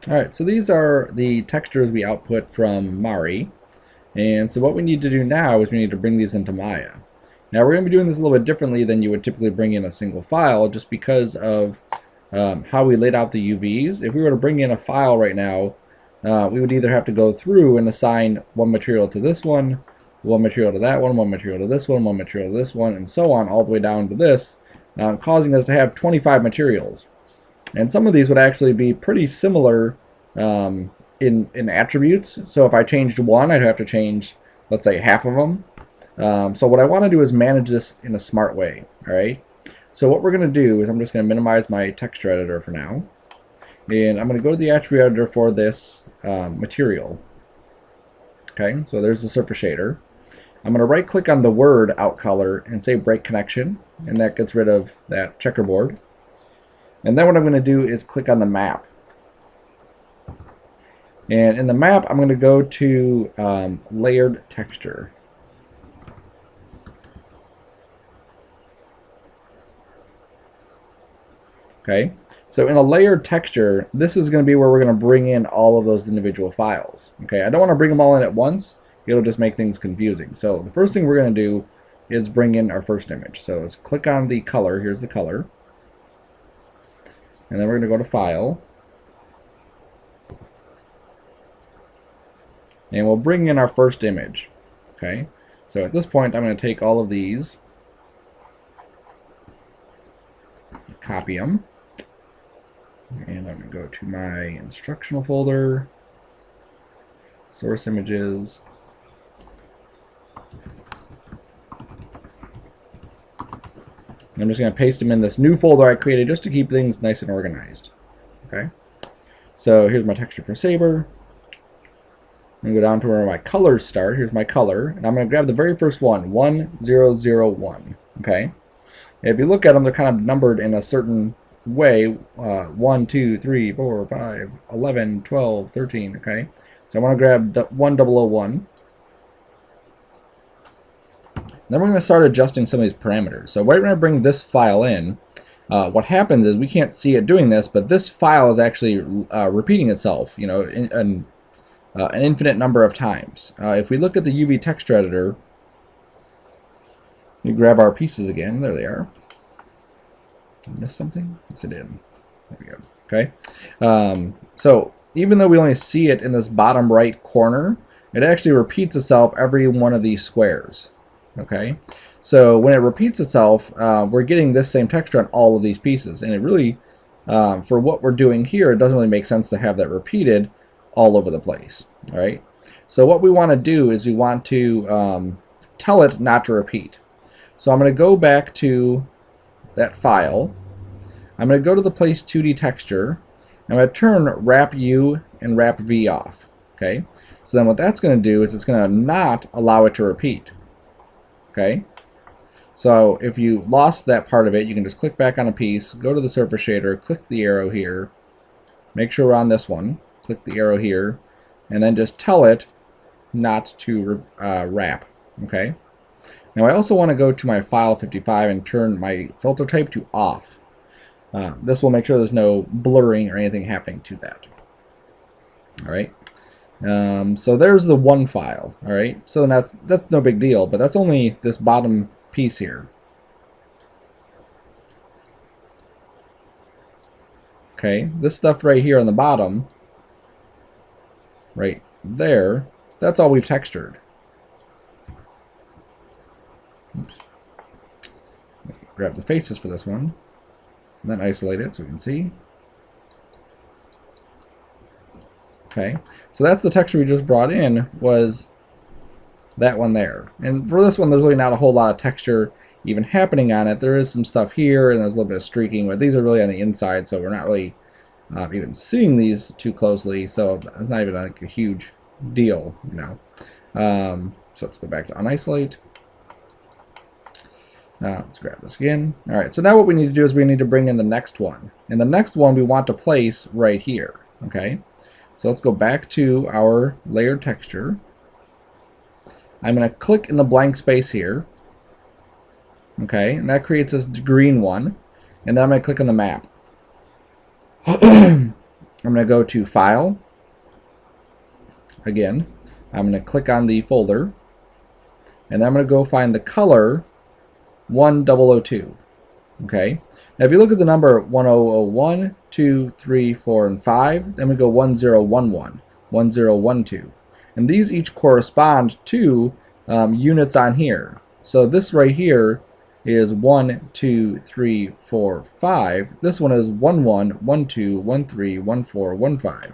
Alright, so these are the textures we output from Mari. And so what we need to do now is we need to bring these into Maya. Now we're going to be doing this a little bit differently than you would typically bring in a single file, just because of how we laid out the UVs. If we were to bring in a file right now, we would either have to go through and assign one material to this one material to that one material to this one material to this one, and so on, all the way down to this, causing us to have 25 materials. And some of these would actually be pretty similar in attributes. So if I changed one, I'd have to change, let's say, half of them. So what I want to do is manage this in a smart way. All right. So what we're going to do is I'm just going to minimize my texture editor for now. And I'm going to go to the attribute editor for this material. Okay, so there's the surface shader. I'm going to right click on the word out color and say break connection, and that gets rid of that checkerboard. And then what I'm going to do is click on the map. And in the map, I'm going to go to layered texture. Okay, so in a layered texture, this is going to be where we're going to bring in all of those individual files. Okay, I don't want to bring them all in at once. It'll just make things confusing. So the first thing we're going to do is bring in our first image. So let's click on the color. Here's the color. And then we're going to go to File. And we'll bring in our first image. Okay, so at this point, I'm going to take all of these, copy them. And I'm going to go to my instructional folder, source images, and I'm just going to paste them in this new folder I created just to keep things nice and organized. Okay, so here's my texture for Saber. I'm going to go down to where my colors start. Here's my color, and I'm going to grab the very first one, 1001. Okay, if you look at them, they're kind of numbered in a certain way, 1, 2, 3, 4, 5, 11, 12, 13, okay? So I want to grab 1001. Then we're going to start adjusting some of these parameters. So right when I bring this file in, what happens is we can't see it doing this, but this file is actually repeating itself, you know, an infinite number of times. If we look at the UV texture editor, we grab our pieces again. There they are. Did I miss something? Yes, I did. There we go. Okay. So even though we only see it in this bottom right corner, it actually repeats itself every one of these squares. Okay. So when it repeats itself, we're getting this same texture on all of these pieces, and it really, for what we're doing here, it doesn't really make sense to have that repeated all over the place. All right. So what we want to do is we want to tell it not to repeat. So I'm going to go back to that file. I'm going to go to the place 2D texture. I'm going to turn wrap U and wrap V off. Okay, so then what that's going to do is it's going to not allow it to repeat. Okay, so if you lost that part of it, you can just click back on a piece, go to the surface shader, click the arrow here, make sure we're on this one, click the arrow here, and then just tell it not to wrap. Okay. Now I also want to go to my file 55 and turn my filter type to off. This will make sure there's no blurring or anything happening to that. All right. So there's the one file. All right. So that's no big deal, but that's only this bottom piece here. Okay. This stuff right here on the bottom, right there, that's all we've textured. Oops. Grab the faces for this one, and then isolate it so we can see. Okay, so that's the texture we just brought in, was that one there. And for this one, there's really not a whole lot of texture even happening on it. There is some stuff here, and there's a little bit of streaking, but these are really on the inside, so we're not really even seeing these too closely, so it's not even like a huge deal, you know. So let's go back to unisolate. Let's grab this again. All right, so now what we need to do is we need to bring in the next one. And the next one we want to place right here. Okay, so let's go back to our layered texture. I'm going to click in the blank space here. Okay, and that creates this green one. And then I'm going to click on the map. I'm going to go to File. Again, I'm going to click on the folder, and then I'm going to go find the color 1002. Okay. Now if you look at the number 1001, 2, 3, 4, and 5, then we go 1011, 1012. And these each correspond to units on here. So this right here is 1, 2, 3, 4, 5. This one is 1, 1, 1, 2, 1, 3, 1, 4, 1, 5.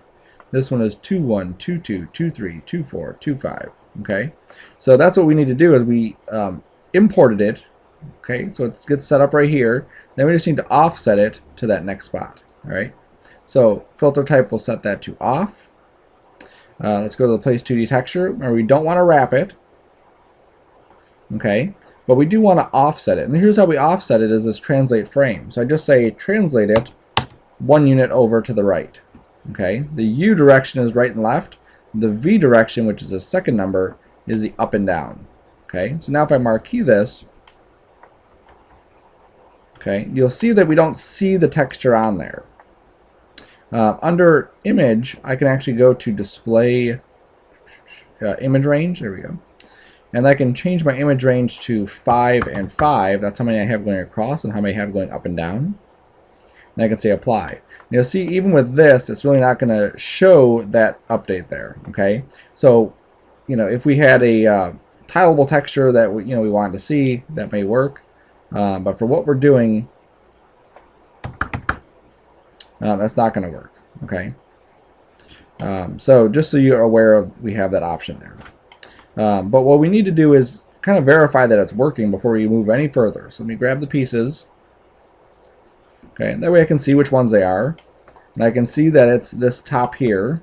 This one is 2, 1, 2, 2, 2, 3, 2, 4, 2, 5. Okay. So that's what we need to do is we imported it. Okay, so it gets set up right here. Then we just need to offset it to that next spot. All right. So filter type, will set that to off. Let's go to the place 2D texture. Remember, we don't want to wrap it. Okay, but we do want to offset it. And here's how we offset it: is this translate frame. So I just say translate it 1 unit over to the right. Okay, the U direction is right and left. The V direction, which is the second number, is the up and down. Okay, so now if I marquee this, okay, you'll see that we don't see the texture on there. Under image, I can actually go to display image range. There we go. And I can change my image range to 5 and 5. That's how many I have going across and how many I have going up and down. And I can say apply. And you'll see even with this, it's really not going to show that update there. Okay, so if we had a tileable texture that we wanted to see, that may work. But for what we're doing, that's not going to work. Okay. So just so you're aware of, we have that option there. But what we need to do is kind of verify that it's working before we move any further. So let me grab the pieces. Okay, that way I can see which ones they are. And I can see that it's this top here.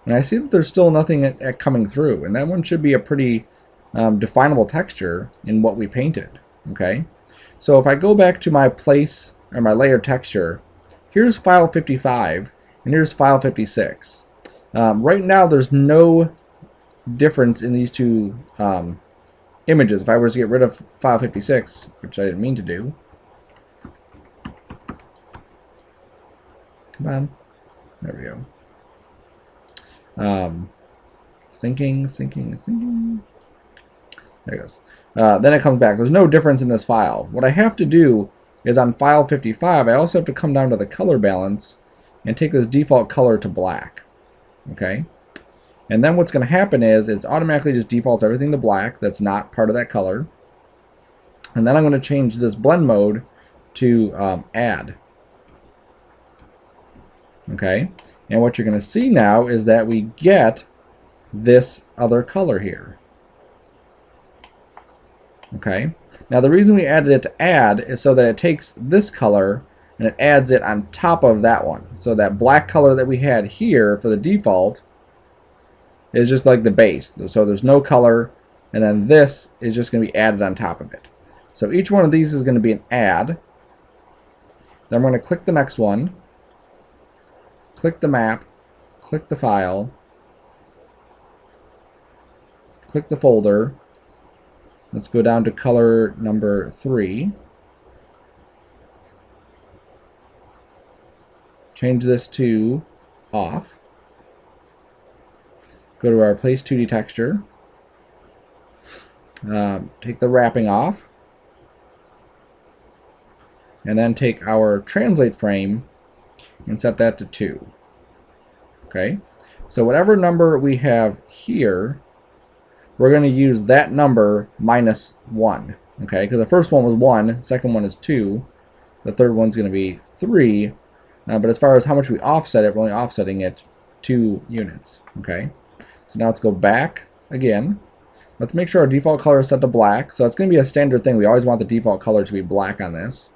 And I see that there's still nothing coming through. And that one should be a pretty definable texture in what we painted. Okay, so if I go back to my place or my layer texture, here's file 55 and here's file 56. Right now there's no difference in these two images. If I were to get rid of file 56, which I didn't mean to do, come on, there we go. Thinking. There it goes. Then it comes back. There's no difference in this file. What I have to do is on file 55, I also have to come down to the color balance and take this default color to black. Okay? And then what's going to happen is it's automatically just defaults everything to black that's not part of that color. And then I'm going to change this blend mode to add. Okay? And what you're going to see now is that we get this other color here. Okay, now the reason we added it to add is so that it takes this color and it adds it on top of that one. So that black color that we had here for the default is just like the base. So there's no color, and then this is just going to be added on top of it. So each one of these is going to be an add. Then I'm going to click the next one, click the map, click the file, click the folder. Let's go down to color number 3. Change this to off. Go to our place 2D texture. Take the wrapping off. And then take our translate frame and set that to 2. Okay? So whatever number we have here, we're going to use that number minus 1. Okay, because the first one was 1, second one is 2, the third one's going to be 3. But as far as how much we offset it, we're only offsetting it 2 units. Okay, so now let's go back again. Let's make sure our default color is set to black. So it's going to be a standard thing. We always want the default color to be black on this.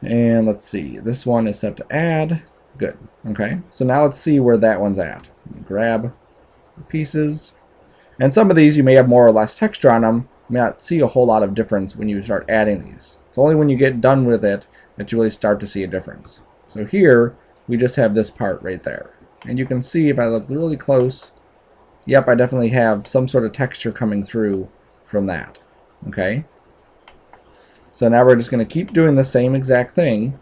And let's see, this one is set to add. Good. Okay, so now let's see where that one's at. Grab pieces, and some of these you may have more or less texture on them. You may not see a whole lot of difference when you start adding these. It's only when you get done with it that you really start to see a difference. So here we just have this part right there, and you can see if I look really close, yep, I definitely have some sort of texture coming through from that. Okay, so now we're just going to keep doing the same exact thing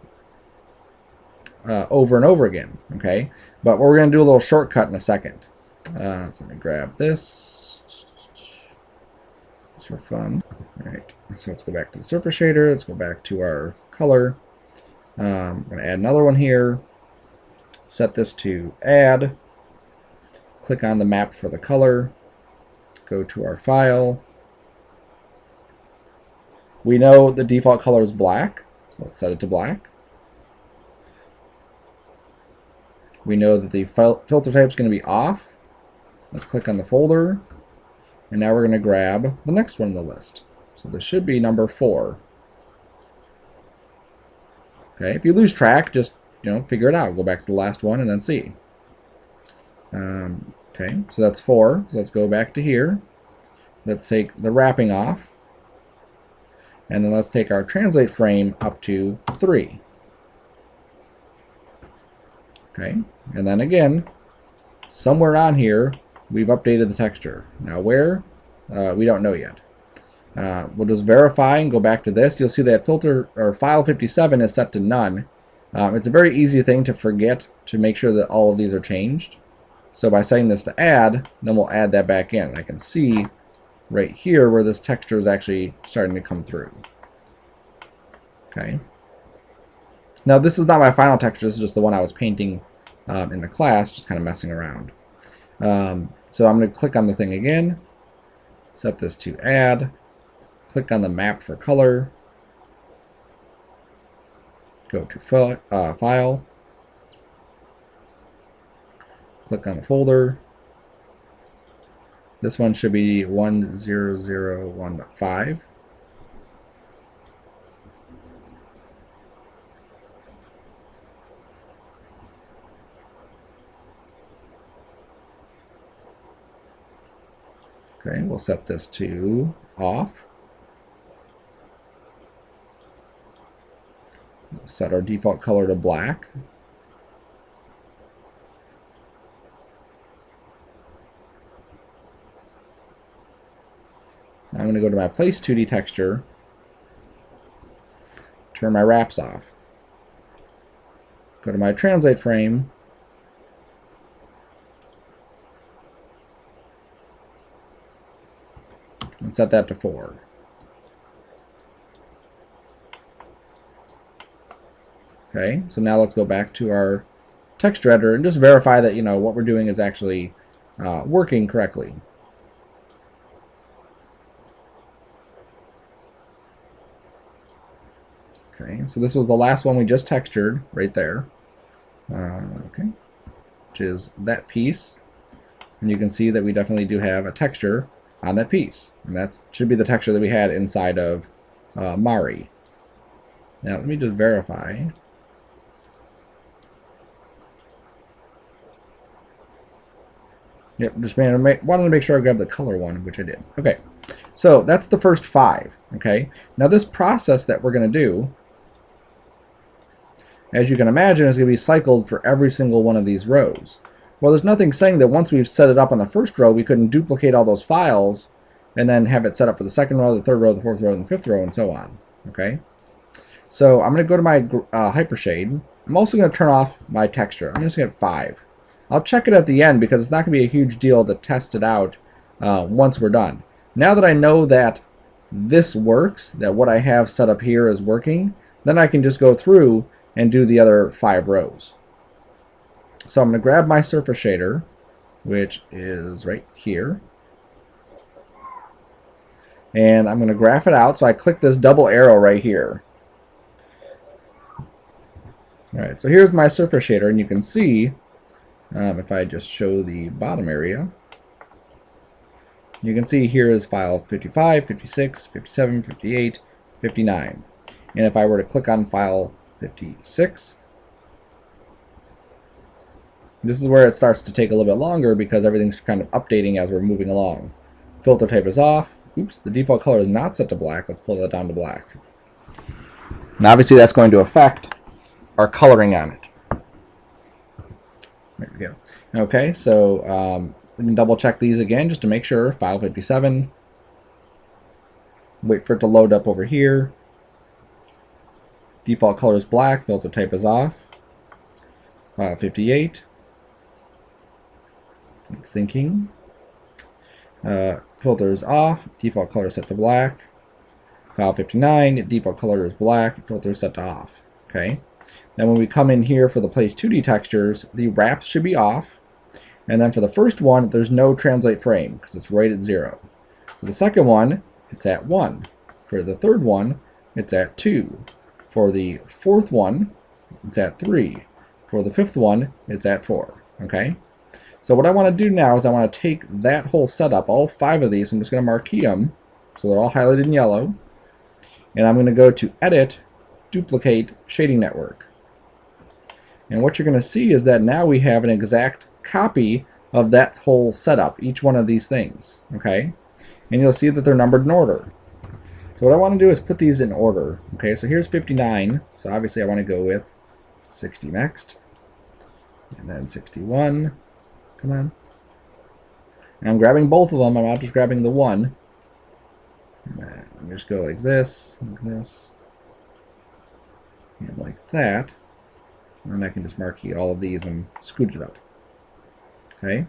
over and over again. Okay, but we're going to do a little shortcut in a second. So let me grab this just for fun. All right, so let's go back to the surface shader. Let's go back to our color. I'm going to add another one here. Set this to add. Click on the map for the color. Go to our file. We know the default color is black, so let's set it to black. We know that the filter type is going to be off. Let's click on the folder, and now we're going to grab the next one on the list. So this should be number 4. Okay, if you lose track, just figure it out. Go back to the last one and then see. Okay, so that's 4. So let's go back to here. Let's take the wrapping off. And then let's take our translate frame up to 3. Okay, and then again, somewhere on here, we've updated the texture. Now where? We don't know yet. We'll just verify and go back to this. You'll see that filter or file 57 is set to none. It's a very easy thing to forget to make sure that all of these are changed. So by setting this to add, then we'll add that back in. I can see right here where this texture is actually starting to come through. Okay. Now this is not my final texture, this is just the one I was painting in the class, just kind of messing around. So I'm going to click on the thing again, set this to add, click on the map for color, go to file, click on the folder. This one should be 10015. Okay, we'll set this to off. We'll set our default color to black. Now I'm going to go to my Place 2D texture, turn my wraps off, go to my Translate frame, and set that to 4. Okay, so now let's go back to our texture editor and just verify that what we're doing is actually working correctly. Okay, so this was the last one we just textured right there. Okay, which is that piece, and you can see that we definitely do have a texture on that piece, and that should be the texture that we had inside of Mari. Now let me just verify. Yep, just wanted to make sure I grabbed the color one, which I did. Okay, so that's the first 5. Okay, now this process that we're going to do, as you can imagine, is going to be cycled for every single one of these rows. Well, there's nothing saying that once we've set it up on the first row, we couldn't duplicate all those files and then have it set up for the second row, the third row, the fourth row, and the fifth row, and so on. Okay, so I'm going to go to my hypershade. I'm also going to turn off my texture. I'm just going to get 5. I'll check it at the end because it's not going to be a huge deal to test it out once we're done. Now that I know that this works, that what I have set up here is working, then I can just go through and do the other 5 rows. So I'm going to grab my surface shader, which is right here, and I'm going to graph it out. So I click this double arrow right here. Alright, so here's my surface shader, and you can see, if I just show the bottom area, you can see here is file 55, 56, 57, 58, 59. And if I were to click on file 56, this is where it starts to take a little bit longer because everything's kind of updating as we're moving along. Filter type is off. Oops, the default color is not set to black. Let's pull that down to black. And obviously that's going to affect our coloring on it. There we go. Okay, so we can double check these again just to make sure. File 57. Wait for it to load up over here. Default color is black. Filter type is off. File 58. It's thinking. Filter is off. Default color set to black. File 59. Default color is black. Filter is set to off. Okay. Then when we come in here for the place 2D textures, the wraps should be off. And then for the first one, there's no translate frame because it's right at 0. For the second one, it's at 1. For the third one, it's at 2. For the fourth one, it's at 3. For the fifth one, it's at 4. Okay? So what I want to do now is I want to take that whole setup, all 5 of these, I'm just going to marquee them, so they're all highlighted in yellow. And I'm going to go to Edit, Duplicate, Shading Network. And what you're going to see is that now we have an exact copy of that whole setup, each one of these things. Okay? And you'll see that they're numbered in order. So what I want to do is put these in order. Okay, so here's 59, so obviously I want to go with 60 next. And then 61. Come on. And I'm grabbing both of them, I'm not just grabbing the one. Let me just go like this, and like that. And then I can just marquee all of these and scoot it up. Okay?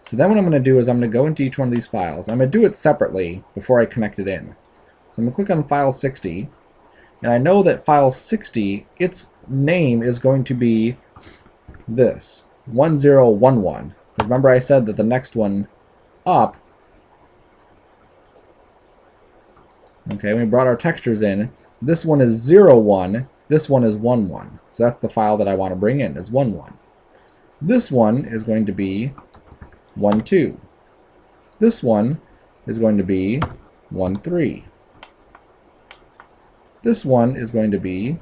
So then what I'm going to do is I'm going to go into each one of these files. I'm going to do it separately before I connect it in. So I'm going to click on file 60. And I know that file 60, its name is going to be this, 1011. Because remember I said that the next one up, okay, when we brought our textures in, this one is 01, this one is 11. So that's the file that I want to bring in, is 11. This one is going to be 12. This one is going to be 13. This one is going to be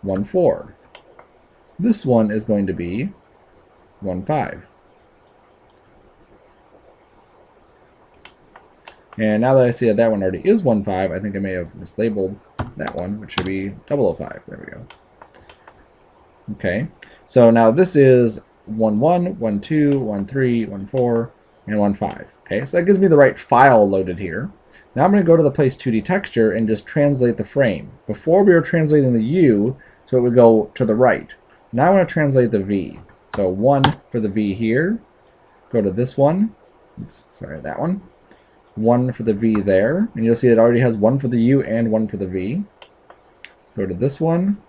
14. This one is going to be 15. And now that I see that that one already is 15, I think I may have mislabeled that one, which should be 005. There we go. Okay, so now this is 11, 12, 13, 14, and 15. Okay, so that gives me the right file loaded here. Now I'm going to go to the place 2D texture and just translate the frame. Before we were translating the U, so it would go to the right. Now I want to translate the V. So 1 for the V here. Go to this one. Oops, sorry, that one. 1 for the V there. And you'll see it already has 1 for the U and 1 for the V. Go to this one.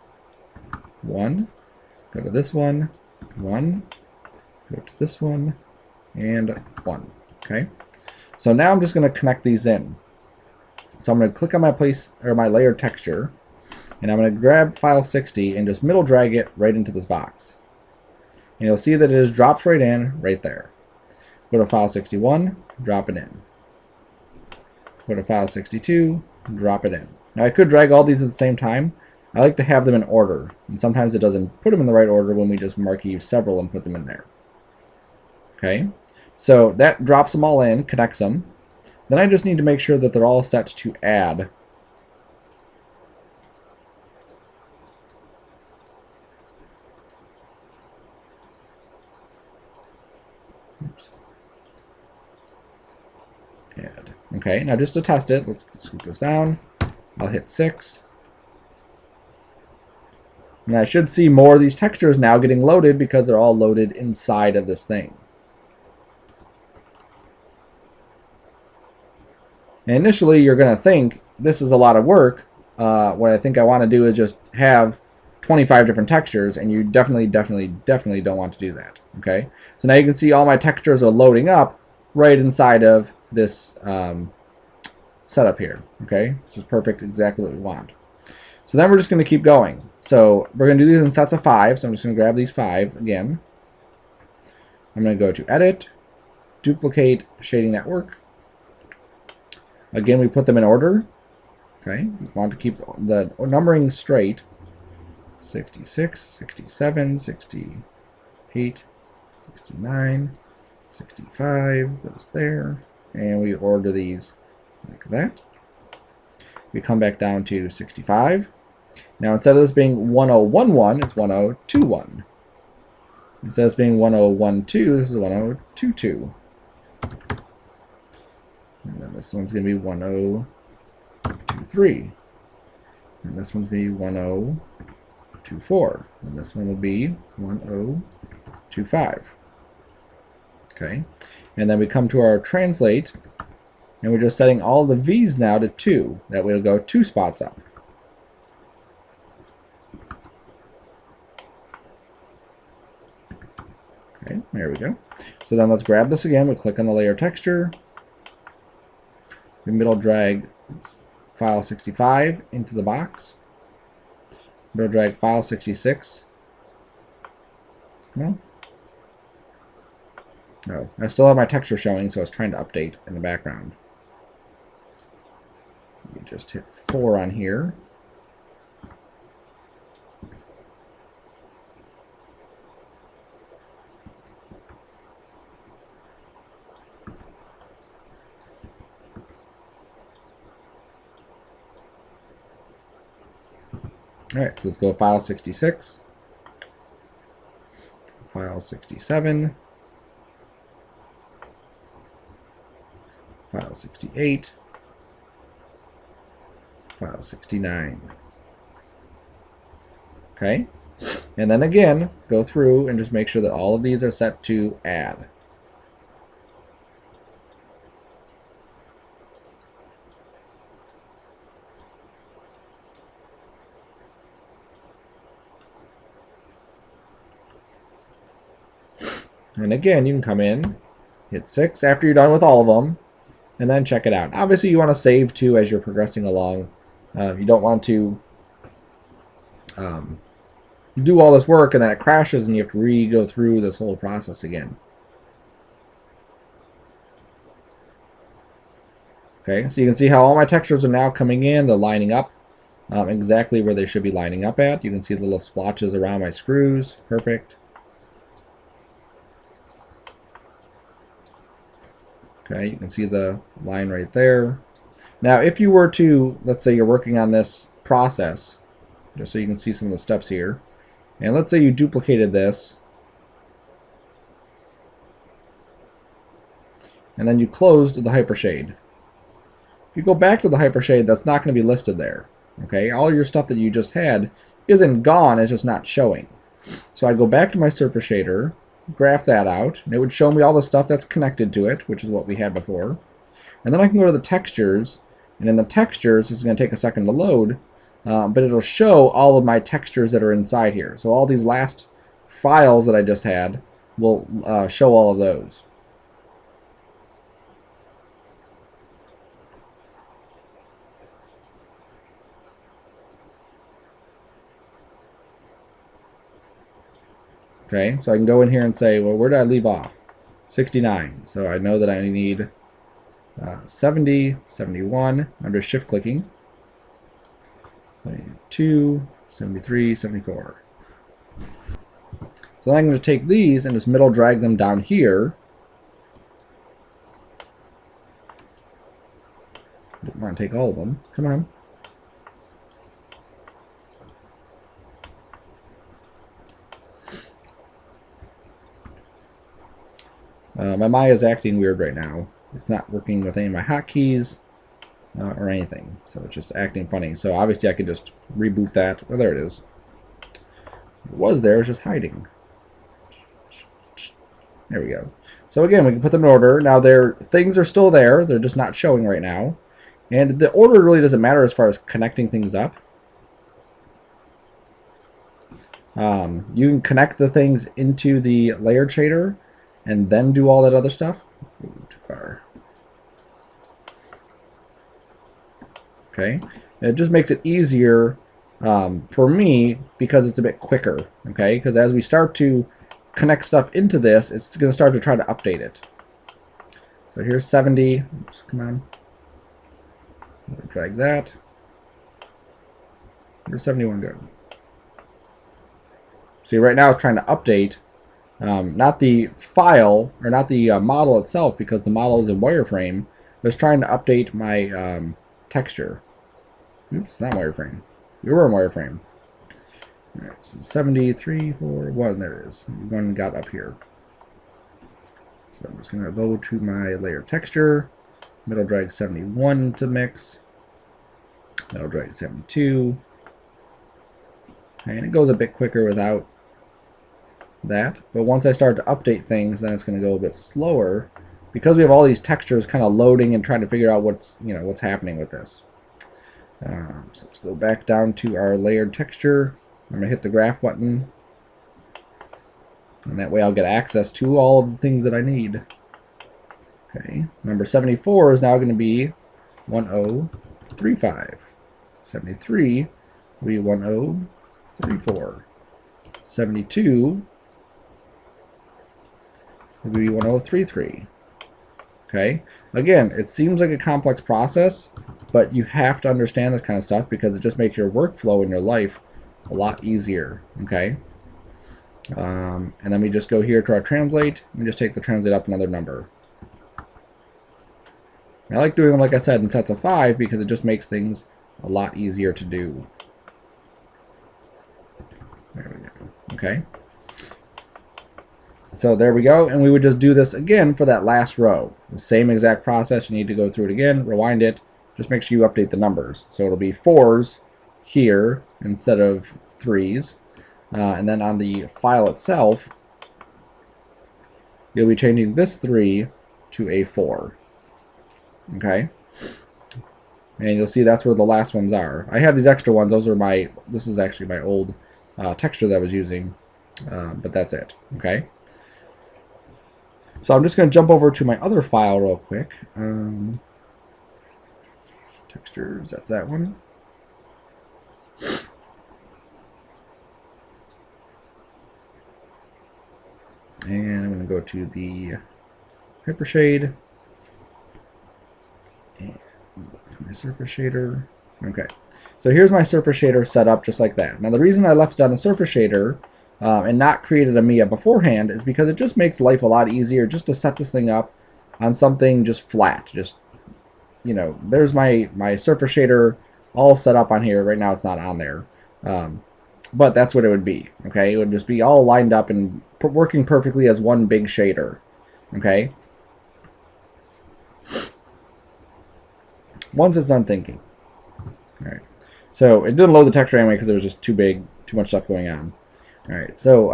1. Go to this one. 1. Go to this one. And 1. Okay. So now I'm just going to connect these in. So I'm going to click on my place or my layer texture, and I'm going to grab file 60 and just middle drag it right into this box. And you'll see that it just drops right in right there. Go to file 61, drop it in. Go to file 62, drop it in. Now I could drag all these at the same time. I like to have them in order, and sometimes it doesn't put them in the right order when we just marquee several and put them in there. Okay, so that drops them all in, connects them. Then I just need to make sure that they're all set to add. Oops. Add. Okay, now just to test it, let's scoot this down. I'll hit 6. And I should see more of these textures now getting loaded because they're all loaded inside of this thing. And initially, you're going to think this is a lot of work. What I think I want to do is just have 25 different textures, and you definitely don't want to do that. Okay, so now you can see all my textures are loading up right inside of this setup here. Okay, which is perfect, exactly what we want. So then we're just going to keep going. So we're going to do these in sets of 5. So I'm just going to grab these 5 again. I'm going to go to Edit, Duplicate, Shading Network. Again, we put them in order. Okay, we want to keep the numbering straight. 66, 67, 68, 69, 65 goes there. And we order these like that. We come back down to 65. Now instead of this being 1011, it's 1021. Instead of this being 1012, this is 1022. And then this one's going to be 1023. And this one's going to be 1024. 1024. And this one will be 1025. Okay, and then we come to our translate, and we're just setting all the V's now to 2. That way it'll go 2 spots up. Okay, there we go. So then let's grab this again. We click on the layer texture. We middle drag file 65 into the box. Middle drag file 66. Come on. Oh, I still have my texture showing, so I was trying to update in the background. You just hit 4 on here. Alright, so let's go file 66, file 67, file 68, file 69. Okay, and then again, go through and just make sure that all of these are set to add. And again, you can come in, hit 6 after you're done with all of them, and then check it out. Obviously, you want to save too as you're progressing along. You don't want to do all this work and then it crashes and you have to go through this whole process again. Okay, so you can see how all my textures are now coming in. They're lining up exactly where they should be lining up at. You can see the little splotches around my screws. Perfect. Okay, you can see the line right there. Now, if you were to, let's say you're working on this process, just so you can see some of the steps here, and let's say you duplicated this, and then you closed the hypershade. If you go back to the hypershade, that's not going to be listed there. Okay, all your stuff that you just had isn't gone, it's just not showing. So I go back to my surface shader, graph that out, and it would show me all the stuff that's connected to it, which is what we had before. And then I can go to the textures, and in the textures, this is going to take a second to load, but it'll show all of my textures that are inside here. So all these last files that I just had will show all of those. Okay, so I can go in here and say, well, where did I leave off? 69. So I know that I need 70, 71. I'm just shift clicking. 72, 73, 74. So then I'm going to take these and just middle drag them down here. Don't want to take all of them. Come on. My Maya is acting weird right now. It's not working with any of my hotkeys or anything, so it's just acting funny. So obviously I could just reboot that. Well, there it is. It was there, it's just hiding. There we go. So again, we can put them in order. Now things are still there, they're just not showing right now. And the order really doesn't matter as far as connecting things up. You can connect the things into the layered shader and then do all that other stuff. Ooh, too far. Okay, it just makes it easier for me because it's a bit quicker. Okay, because as we start to connect stuff into this, it's going to start to try to update it. So here's 70. Oops, come on. Drag that. Here's 71. Good. See, right now it's trying to update. Not the file, or not the model itself, because the model is in wireframe, but it's trying to update my texture. Oops, not wireframe. We were in wireframe. Alright, so 73, 4, 1, there it is. One got up here. So I'm just going to go to my layer texture, middle drag 71 to mix, middle drag 72, Okay, and it goes a bit quicker without that. But once I start to update things, then it's going to go a bit slower because we have all these textures kind of loading and trying to figure out what's happening with this. So let's go back down to our layered texture. I'm going to hit the graph button, and that way I'll get access to all of the things that I need. Okay, number 74 is now going to be 1035. 73 will be 1034. 72 will be 1033. Okay, again, it seems like a complex process, but you have to understand this kind of stuff because it just makes your workflow in your life a lot easier. Okay, and then we just go here to our translate, and we just take the translate up another number. I like doing them, like I said, in sets of 5 because it just makes things a lot easier to do. There we go. Okay. So there we go, and we would just do this again for that last row. The same exact process. You need to go through it again, rewind it. Just make sure you update the numbers. So it'll be 4s here instead of 3s. And then on the file itself, you'll be changing this 3 to a 4. Okay, and you'll see that's where the last ones are. I have these extra ones. Those are this is actually my old texture that I was using, but that's it. Okay, so I'm just going to jump over to my other file real quick. Textures, that's that one. And I'm going to go to the Hypershade. My surface shader. Okay, so here's my surface shader set up just like that. Now the reason I left it on the surface shader and not created a Mia beforehand is because it just makes life a lot easier just to set this thing up on something just flat. Just, there's my surface shader all set up on here. Right now it's not on there, but that's what it would be. Okay, it would just be all lined up and working perfectly as one big shader. Okay. Once it's done thinking. Alright, so it didn't load the texture anyway because it was just too big, too much stuff going on. Alright, so,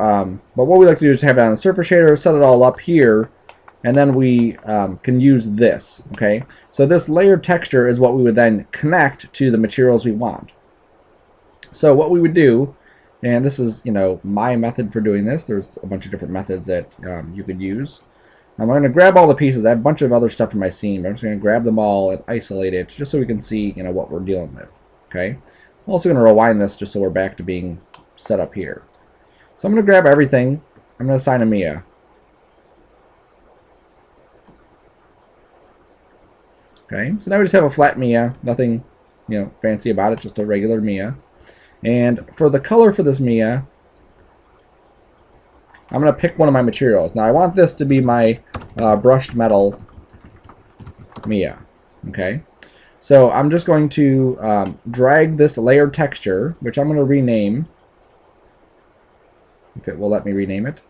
but what we like to do is have it on the surface shader, set it all up here, and then we can use this, okay? So this layered texture is what we would then connect to the materials we want. So what we would do, and this is, my method for doing this, there's a bunch of different methods that you could use. I'm going to grab all the pieces. I have a bunch of other stuff in my scene, but I'm just going to grab them all and isolate it just so we can see, what we're dealing with. Okay. I'm also going to rewind this just so we're back to being set up here. So I'm going to grab everything. I'm going to assign a Mia. Okay. So now we just have a flat Mia. Nothing, fancy about it. Just a regular Mia. And for the color for this Mia, I'm going to pick one of my materials. Now I want this to be my brushed metal Mia. Okay, so I'm just going to drag this layered texture, which I'm going to rename, if it will let me rename it.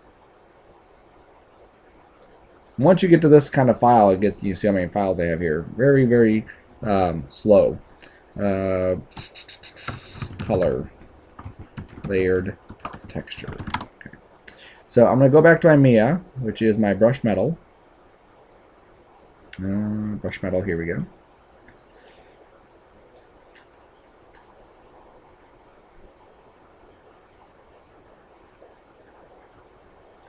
Once you get to this kind of file, it gets, you see how many files I have here. Very, very slow. Color layered texture. So I'm going to go back to my Mia, which is my brushed metal. Brushed metal, here we go.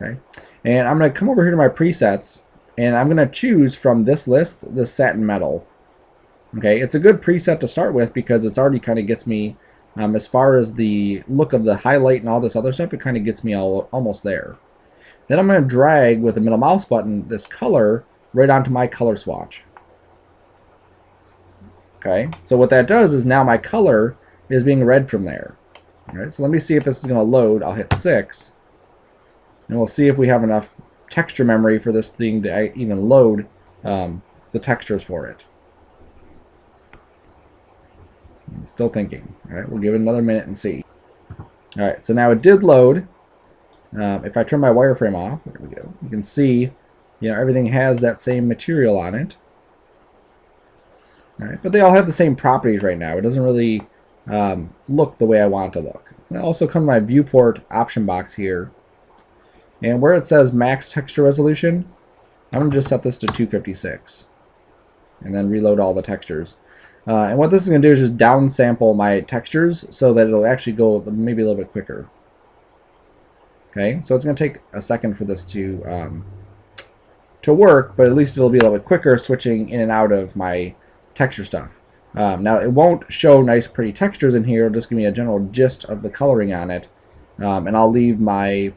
Okay, and I'm going to come over here to my presets, and I'm going to choose from this list the satin metal. Okay, it's a good preset to start with because it's already kind of gets me, as far as the look of the highlight and all this other stuff, it kind of gets me almost there. Then I'm going to drag with the middle mouse button this color right onto my color swatch. Okay, so what that does is now my color is being read from there. All right, so let me see if this is going to load. I'll hit 6, and we'll see if we have enough texture memory for this thing to even load the textures for it. Still thinking. All right, we'll give it another minute and see. All right, so now it did load. If I turn my wireframe off, there we go. You can see, everything has that same material on it. All right, but they all have the same properties right now. It doesn't really look the way I want it to look. And I also come to my viewport option box here. And where it says max texture resolution, I'm going to just set this to 256. And then reload all the textures. And what this is going to do is just downsample my textures so that it'll actually go maybe a little bit quicker. Okay, so it's going to take a second for this to work, but at least it'll be a little bit quicker switching in and out of my texture stuff. Now it won't show nice pretty textures in here, it'll just give me a general gist of the coloring on it, and I'll leave my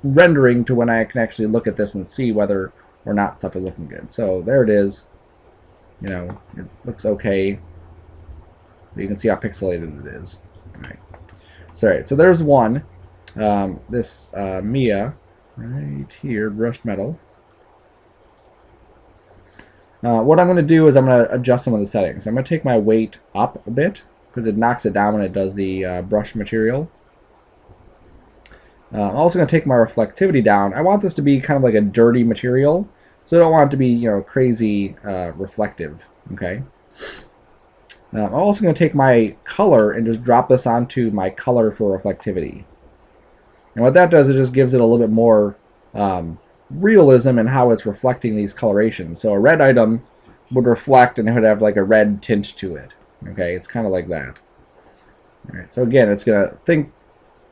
rendering to when I can actually look at this and see whether or not stuff is looking good. So there it is. You know, it looks okay. You can see how pixelated it is. All right. So there's one. This Mia right here, brushed metal. What I'm going to do is I'm going to adjust some of the settings. I'm going to take my weight up a bit because it knocks it down when it does the brush material. I'm also going to take my reflectivity down. I want this to be kind of like a dirty material, so I don't want it to be, you know, crazy reflective. Okay. I'm also going to take my color and just drop this onto my color for reflectivity. And what that does is just gives it a little bit more realism in how it's reflecting these colorations. So a red item would reflect and it would have like a red tint to it. Okay, it's kind of like that. All right, so again, it's going to think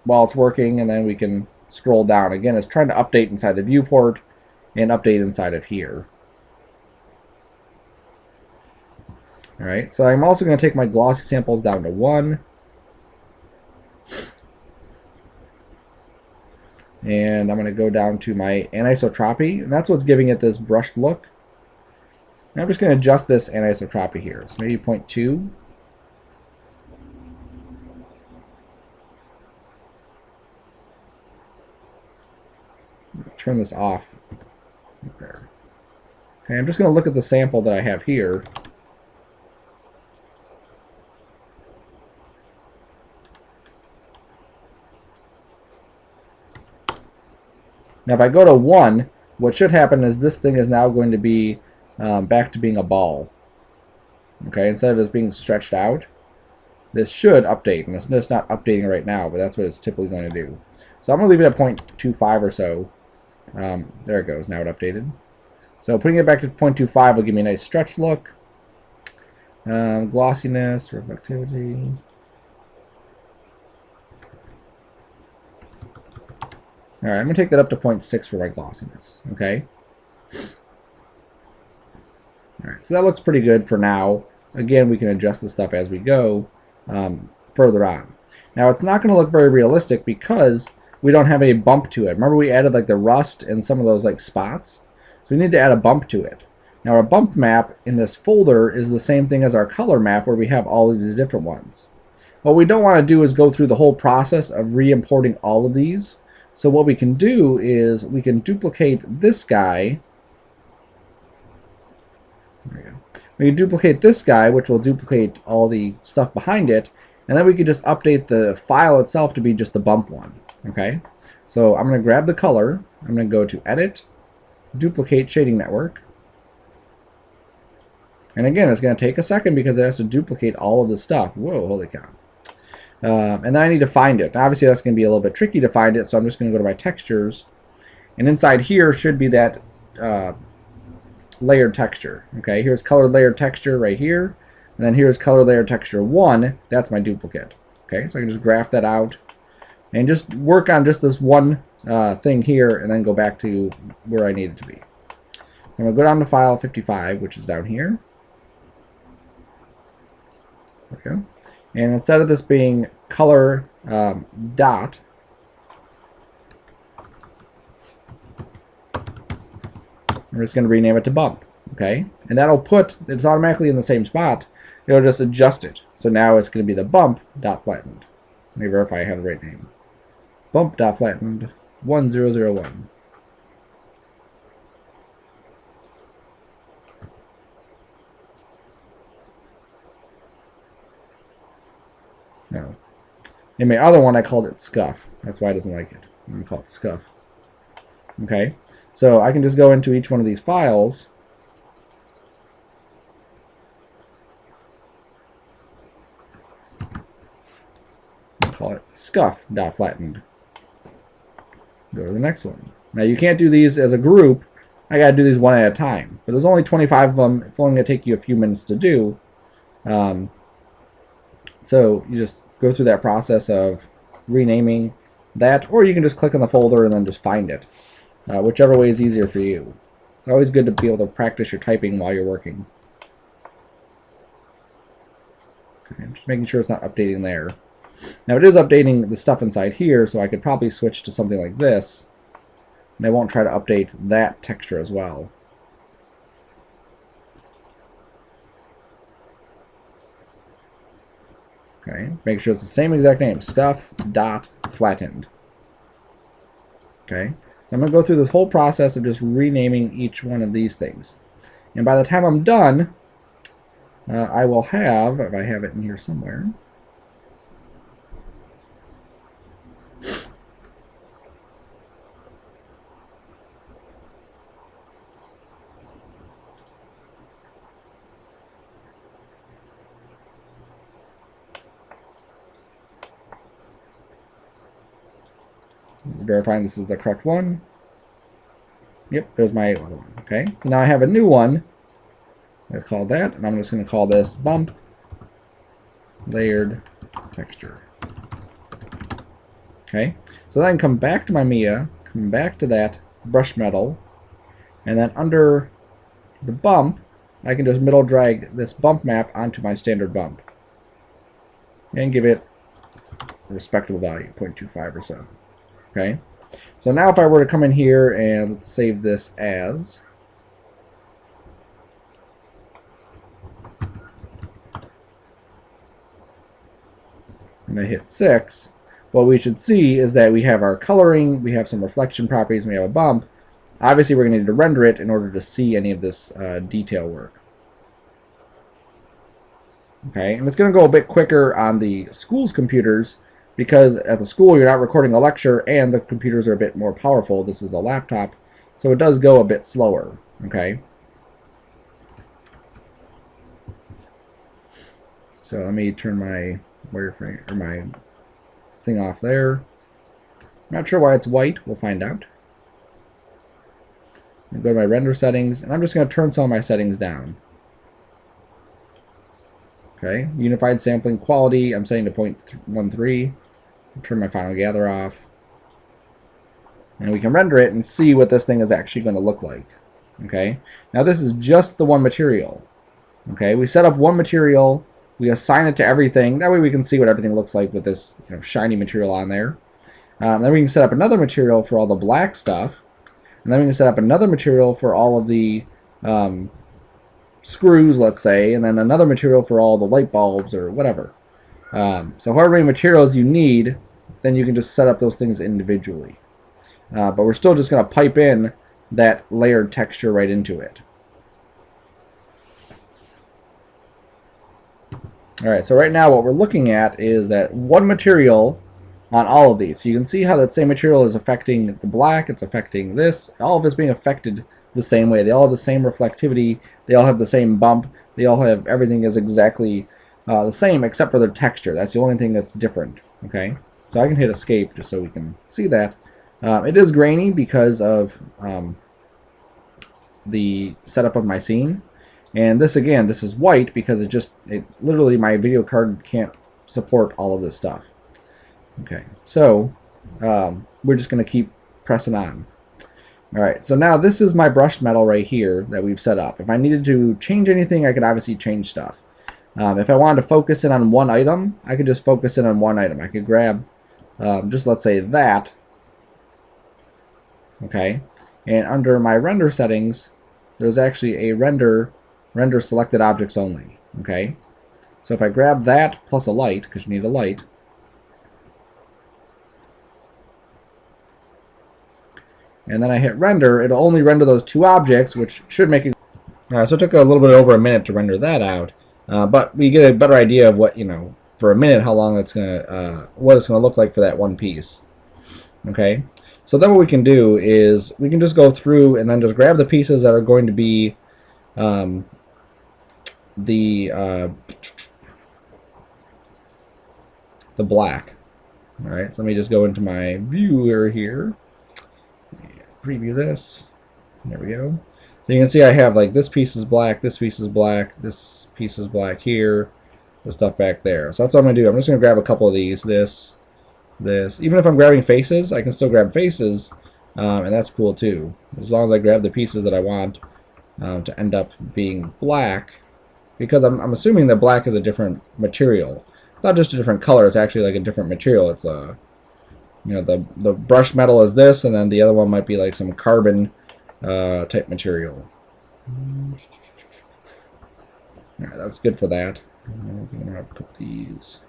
while it's working, and then we can scroll down. Again, it's trying to update inside the viewport and update inside of here. All right, so I'm also going to take my glossy samples down to 1. And I'm going to go down to my anisotropy, and that's what's giving it this brushed look. And I'm just going to adjust this anisotropy here. So maybe 0.2. Turn this off right there. Okay, I'm just going to look at the sample that I have here. Now if I go to 1, what should happen is this thing is now going to be back to being a ball. Okay, instead of it being stretched out, this should update, and it's just not updating right now, but that's what it's typically going to do. So I'm going to leave it at 0.25 or so. There it goes, now it updated. So putting it back to 0.25 will give me a nice stretch look. Glossiness, reflectivity. All right, I'm going to take that up to 0.6 for my glossiness. Okay. All right, so that looks pretty good for now. Again, we can adjust the stuff as we go further on. Now, it's not going to look very realistic because we don't have any bump to it. Remember, we added like the rust and some of those like spots. So we need to add a bump to it. Now, our bump map in this folder is the same thing as our color map, where we have all of these different ones. What we don't want to do is go through the whole process of re-importing all of these. So what we can do is we can duplicate this guy. There we go. We can duplicate this guy, which will duplicate all the stuff behind it, and then we can just update the file itself to be just the bump one. Okay, so I'm going to grab the color. I'm going to go to Edit, Duplicate Shading Network. And again, it's going to take a second because it has to duplicate all of the stuff. Whoa, holy cow. And then I need to find it. Now, obviously, that's going to be a little bit tricky to find it, so I'm just going to go to my textures. And inside here should be that layered texture. Okay, here's color layered texture right here. And then here's color layered texture 1. That's my duplicate. Okay, so I can just graph that out and just work on just this one thing here and then go back to where I need it to be. I'm going to go down to file 55, which is down here. Okay. And instead of this being color dot, we're just going to rename it to bump. Okay, and that'll put, it's automatically in the same spot. It'll just adjust it. So now it's going to be the bump dot flattened. Let me verify I have the right name. Bump dot flattened 1001. No. In my other one, I called it scuff. That's why it doesn't like it. I'm going to call it scuff. Okay, so I can just go into each one of these files. Call it scuff.flattened. Go to the next one. Now you can't do these as a group. I gotta do these one at a time. But there's only 25 of them. It's only gonna take you a few minutes to do. So you just go through that process of renaming that, or you can just click on the folder and then just find it. Whichever way is easier for you. It's always good to be able to practice your typing while you're working. Okay, I'm just making sure it's not updating there. Now it is updating the stuff inside here, so I could probably switch to something like this, and I won't try to update that texture as well. Okay, make sure it's the same exact name, scuff.flattened. Okay, so I'm going to go through this whole process of just renaming each one of these things. And by the time I'm done, I will have, if I have it in here somewhere, verifying this is the correct one. Yep, there's my other one. Okay, now I have a new one. Let's call that, and I'm just going to call this bump layered texture. Okay, so then I can come back to my Mia, come back to that brush metal, and then under the bump, I can just middle drag this bump map onto my standard bump and give it a respectable value, 0.25 or so. Okay, so now if I were to come in here and let's save this as, and I hit 6, what we should see is that we have our coloring, we have some reflection properties, and we have a bump. Obviously we're going to need to render it in order to see any of this detail work. Okay, and it's going to go a bit quicker on the school's computers, because at the school you're not recording a lecture and the computers are a bit more powerful. This is a laptop, so it does go a bit slower. Okay, so let me turn my wireframe or my thing off there. I'm not sure why it's white. We'll find out. I'll go to my render settings, and I'm just going to turn some of my settings down. Okay, unified sampling quality, I'm setting to 0.13. Turn my final gather off, and we can render it and see what this thing is actually going to look like. Okay, now this is just the one material. Okay, we set up one material, we assign it to everything, that way we can see what everything looks like with this shiny material on there. Then we can set up another material for all the black stuff, and then we can set up another material for all of the screws, let's say, and then another material for all the light bulbs or whatever. So however many materials you need, then you can just set up those things individually. But we're still just going to pipe in that layered texture right into it. Alright, so right now what we're looking at is that one material on all of these. So you can see how that same material is affecting the black, it's affecting this, all of it's being affected the same way. They all have the same reflectivity, they all have the same bump, they all have, everything is exactly the same except for their texture. That's the only thing that's different. Okay, so I can hit escape just so we can see that. It is grainy because of the setup of my scene, and this again, this is white because it literally my video card can't support all of this stuff. Okay, so we're just going to keep pressing on. Alright, so now this is my brushed metal right here that we've set up. If I needed to change anything, I could obviously change stuff. If I wanted to focus in on one item, I could just focus in on one item. I could grab, just let's say that. Okay, and under my render settings, there's actually a render selected objects only. Okay, so if I grab that plus a light, because you need a light, and then I hit render, it'll only render those two objects, which should make it. So it took a little bit over a minute to render that out, but we get a better idea of what, for a minute, how long it's gonna, what it's gonna look like for that one piece. Okay, so then what we can do is we can just go through and then just grab the pieces that are going to be the black. All right, so let me just go into my viewer here, preview this. There we go. So you can see I have like this piece is black, this piece is black, this piece is black here, the stuff back there. So that's what I'm going to do. I'm just going to grab a couple of these, this. Even if I'm grabbing faces, I can still grab faces, and that's cool too. As long as I grab the pieces that I want to end up being black, because I'm assuming that black is a different material. It's not just a different color, it's actually like a different material. It's a, you know, the brush metal is this, and then the other one might be like some carbon type material. Alright, that's good for that. I'm going to put these.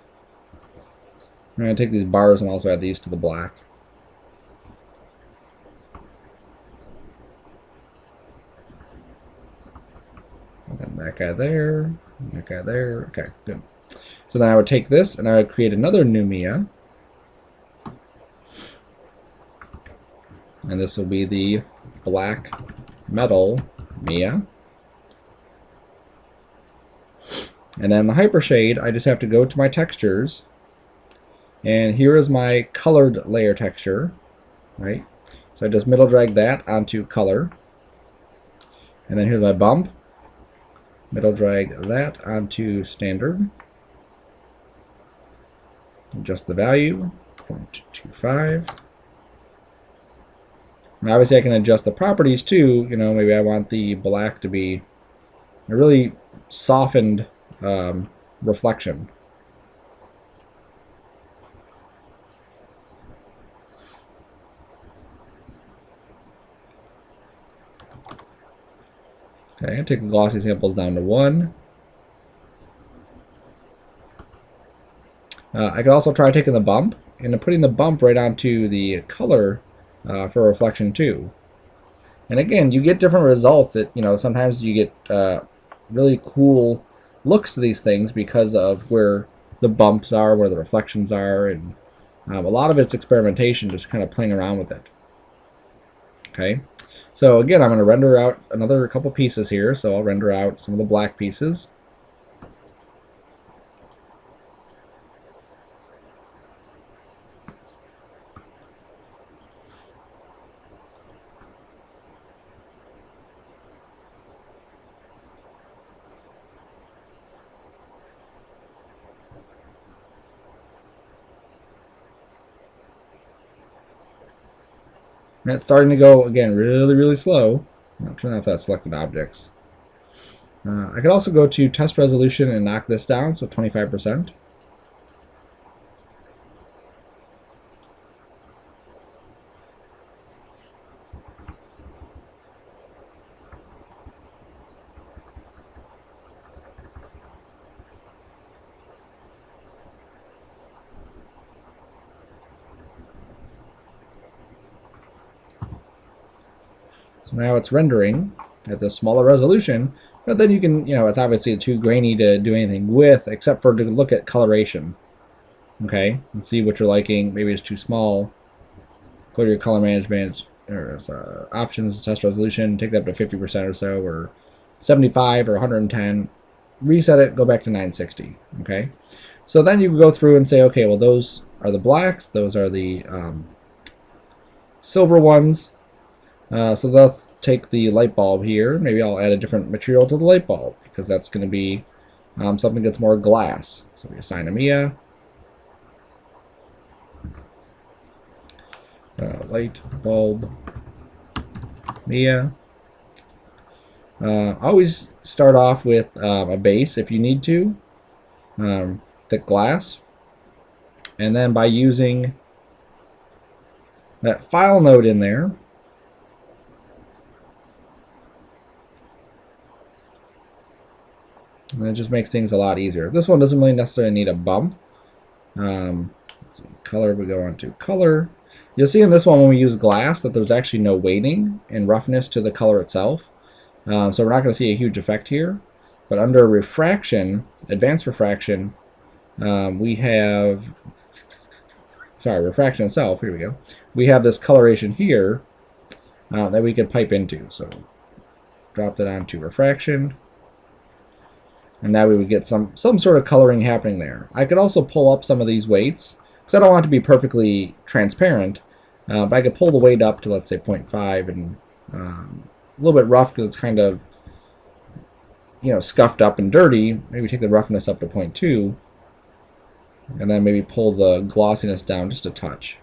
I'm going to take these bars and also add these to the black. And then that guy there, that guy there. Okay, good. So then I would take this and I would create another new Mia. And this will be the black metal Mia. And then the hypershade, I just have to go to my textures. And here is my colored layer texture, right? So I just middle drag that onto color. And then here's my bump. Middle drag that onto standard. Adjust the value, 0.25. And obviously I can adjust the properties too. You know, maybe I want the black to be a really softened reflection. Okay, take the glossy samples down to 1. I could also try taking the bump and putting the bump right onto the color for reflection too. And again, you get different results. That, you know, sometimes you get really cool looks to these things because of where the bumps are, where the reflections are, and a lot of it's experimentation, just kind of playing around with it. Okay, so again, I'm going to render out another couple pieces here. So I'll render out some of the black pieces. And it's starting to go, again, really, really slow. I'll turn off that selected objects. I could also go to test resolution and knock this down, so 25%. So now it's rendering at the smaller resolution, but then you can, you know, it's obviously too grainy to do anything with, except for to look at coloration. Okay, and see what you're liking. Maybe it's too small. Go to your color management or options, test resolution, take that up to 50% or so, or 75 or 110. Reset it, go back to 960. Okay, so then you can go through and say, okay, well, those are the blacks, those are the silver ones. So let's take the light bulb here. Maybe I'll add a different material to the light bulb because that's going to be something that's more glass. So we assign a Mia. Light bulb Mia. Always start off with a base if you need to, thick glass. And then by using that file node in there, and it just makes things a lot easier. This one doesn't really necessarily need a bump. Color, we go on to color. You'll see in this one when we use glass that there's actually no weighting and roughness to the color itself. So we're not going to see a huge effect here. But under refraction, advanced refraction, we have, sorry, refraction itself, here we go. We have this coloration here that we can pipe into. So drop that onto refraction. And now we would get some sort of coloring happening there. I could also pull up some of these weights. because I don't want it to be perfectly transparent. But I could pull the weight up to, let's say, 0.5, and a little bit rough because it's kind of, you know, scuffed up and dirty. Maybe take the roughness up to 0.2, and then maybe pull the glossiness down just a touch.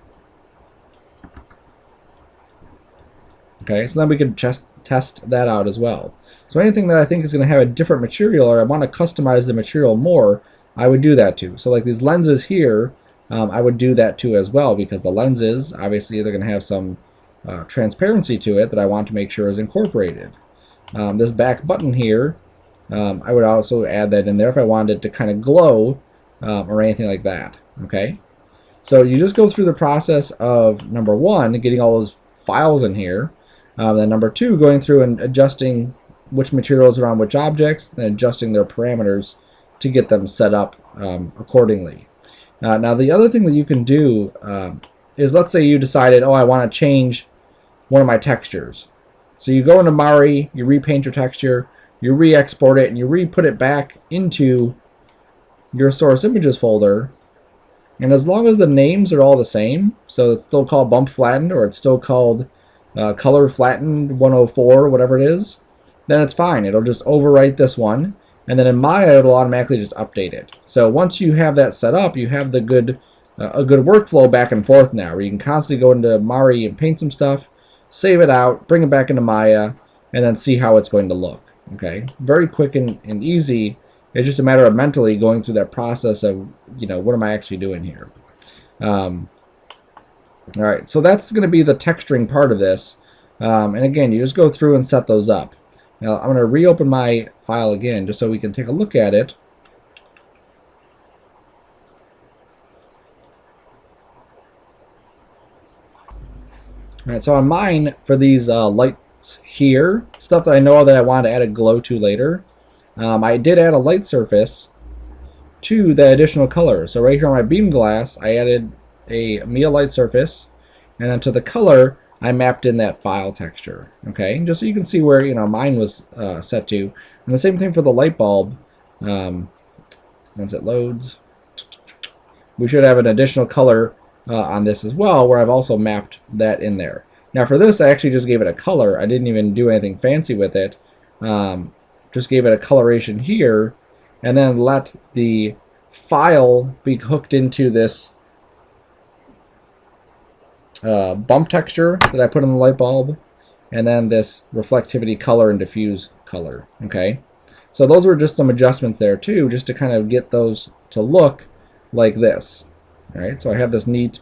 Okay, so then we could just test that out as well. So anything that I think is going to have a different material, or I want to customize the material more, I would do that too. So like these lenses here, I would do that too as well, because the lenses, obviously, they're going to have some transparency to it that I want to make sure is incorporated. This back button here, I would also add that in there if I wanted it to kind of glow or anything like that. Okay, so you just go through the process of, number one, getting all those files in here, then number two, going through and adjusting which materials are on which objects, and adjusting their parameters to get them set up accordingly. Now the other thing that you can do is, let's say you decided, oh, I want to change one of my textures. So you go into Mari, you repaint your texture, you re-export it, and you re-put it back into your source images folder. And as long as the names are all the same, so it's still called bump flattened, or it's still called color flattened 104, whatever it is, then it's fine. It'll just overwrite this one, and then in Maya it'll automatically just update it. So once you have that set up, you have the good a good workflow back and forth now, where you can constantly go into Mari and paint some stuff, save it out, bring it back into Maya, and then see how it's going to look. Okay, very quick and easy. It's just a matter of mentally going through that process of, you know, what am I actually doing here? All right, so that's going to be the texturing part of this. And again, you just go through and set those up. Now, I'm going to reopen my file again just so we can take a look at it. All right, so on mine, for these lights here, stuff that I know that I want to add a glow to later, I did add a light surface to that additional color. So right here on my beam glass, I added a Mia light surface, and then to the color, I mapped in that file texture. Okay, just so you can see where, you know, mine was set to. And the same thing for the light bulb. Once it loads, we should have an additional color on this as well, where I've also mapped that in there. Now for this, I actually just gave it a color. I didn't even do anything fancy with it. Just gave it a coloration here, and then let the file be hooked into this bump texture that I put in the light bulb, and then this reflectivity color and diffuse color. Okay, so those were just some adjustments there too, just to kind of get those to look like this. All right, so I have this neat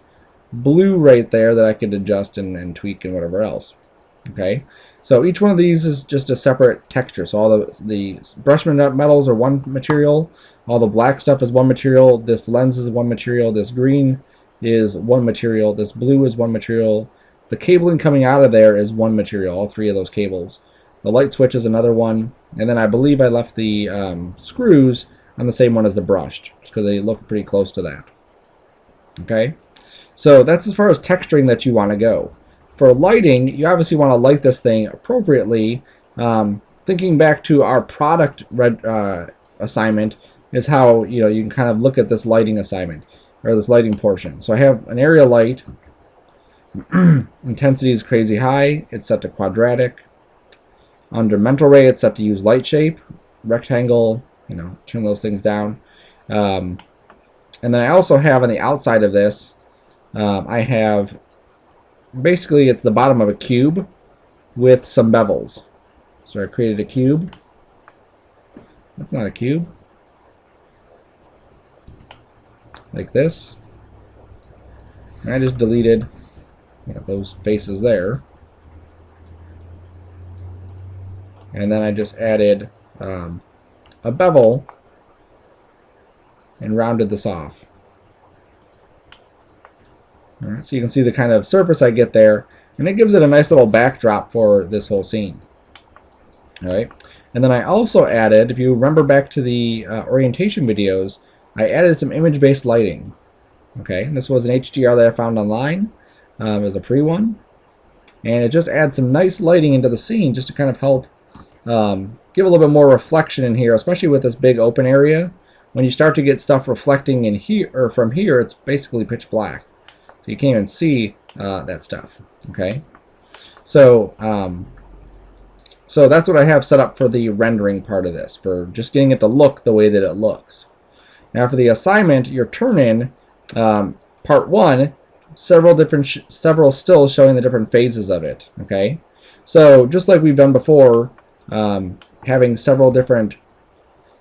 blue right there that I could adjust and tweak and whatever else. Okay, so each one of these is just a separate texture. So all the brush metals are one material, all the black stuff is one material, this lens is one material, this green is one material, this blue is one material, the cabling coming out of there is one material, all three of those cables. The light switch is another one, and then I believe I left the screws on the same one as the brushed, just because they look pretty close to that. Okay, so that's as far as texturing that you want to go. For lighting, you obviously want to light this thing appropriately. Thinking back to our product assignment is how, you know, you can kind of look at this lighting assignment, or this lighting portion. So I have an area light. Intensity is crazy high. It's set to quadratic. Under mental ray, it's set to use light shape, rectangle. You know, turn those things down. And then I also have on the outside of this, I have basically it's the bottom of a cube with some bevels. So I created a cube. That's not a cube. Like this. And I just deleted, you know, those faces there. And then I just added a bevel and rounded this off. All right, so you can see the kind of surface I get there, and it gives it a nice little backdrop for this whole scene. All right, and then I also added, if you remember back to the orientation videos, I added some image-based lighting. Okay, and this was an HDR that I found online. It was a free one, and it just adds some nice lighting into the scene just to kind of help give a little bit more reflection in here, especially with this big open area. when you start to get stuff reflecting in here or from here, it's basically pitch black. So you can't even see that stuff. Okay, so so that's what I have set up for the rendering part of this, for just getting it to look the way that it looks. Now for the assignment, your turn-in, part 1, several stills showing the different phases of it. Okay, so just like we've done before, having several different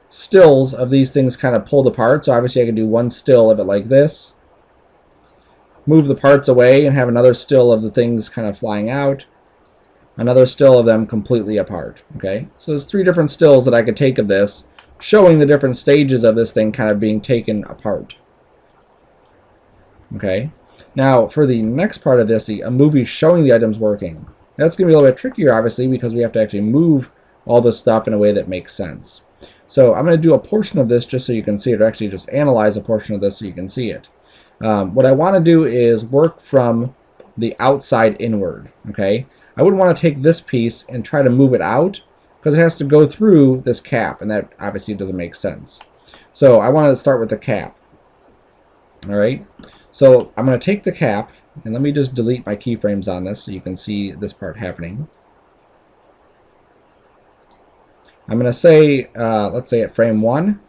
stills of these things kind of pulled apart. So obviously I can do one still of it like this, move the parts away and have another still of the things kind of flying out, another still of them completely apart. Okay, so there's 3 different stills that I could take of this, showing the different stages of this thing kind of being taken apart. Okay, now for the next part of this, a movie showing the items working. That's going to be a little bit trickier, obviously, because we have to actually move all this stuff in a way that makes sense. So I'm going to do a portion of this just so you can see it, or actually just analyze a portion of this so you can see it. What I want to do is work from the outside inward. Okay, I wouldn't want to take this piece and try to move it out, because it has to go through this cap, and that obviously doesn't make sense. So I want to start with the cap. All right, so I'm going to take the cap, and let me just delete my keyframes on this so you can see this part happening. I'm going to say, let's say at frame 1,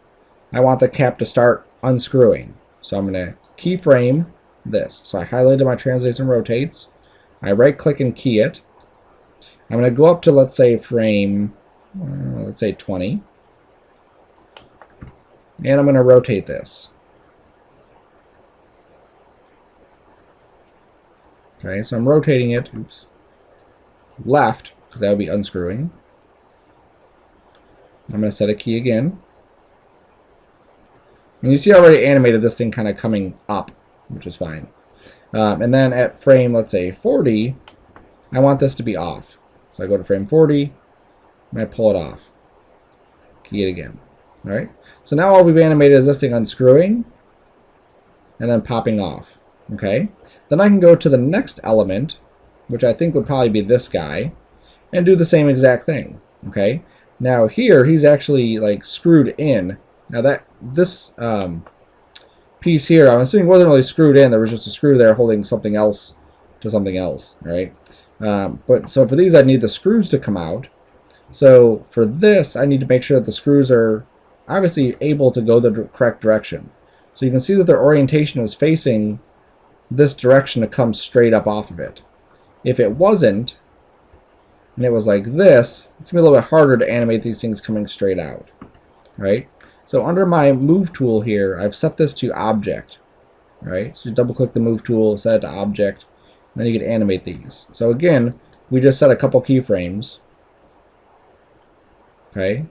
I want the cap to start unscrewing. So I'm going to keyframe this. So I highlighted my translation rotates. I right click and key it. I'm going to go up to, let's say, frame, let's say 20. And I'm going to rotate this. Okay, so I'm rotating it, left, because that would be unscrewing. I'm going to set a key again. And you see I already animated this thing kind of coming up, which is fine. And then at frame, let's say 40, I want this to be off. So I go to frame 40, and I pull it off. Key it again. All right. So now all we've animated is this thing unscrewing and then popping off. Okay. Then I can go to the next element, which I think would probably be this guy, and do the same exact thing. Okay. Now here he's actually like screwed in. Now that this piece here, I'm assuming wasn't really screwed in. There was just a screw there holding something else to something else, right? But so for these, I need the screws to come out. So for this, I need to make sure that the screws are obviously able to go the correct direction. So you can see that their orientation is facing this direction to come straight up off of it. If it wasn't, and it was like this, it's going to be a little bit harder to animate these things coming straight out, right? So under my move tool here, I've set this to object, right? So you double click the move tool, set it to object, and then you can animate these. So again, we just set a couple keyframes, okay?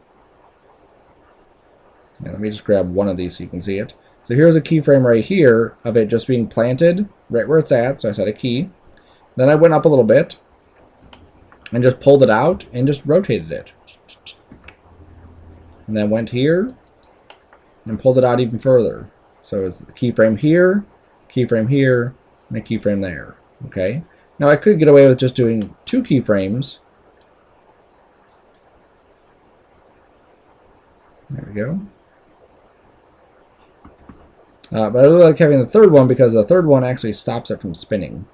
And let me just grab one of these so you can see it. So here's a keyframe right here of it just being planted right where it's at, so I set a key. Then I went up a little bit, and just pulled it out and just rotated it. And then went here and pulled it out even further. So it's the keyframe here, and a keyframe there. Okay. Now I could get away with just doing 2 keyframes. There we go. But I really like having the third one because the third one actually stops it from spinning.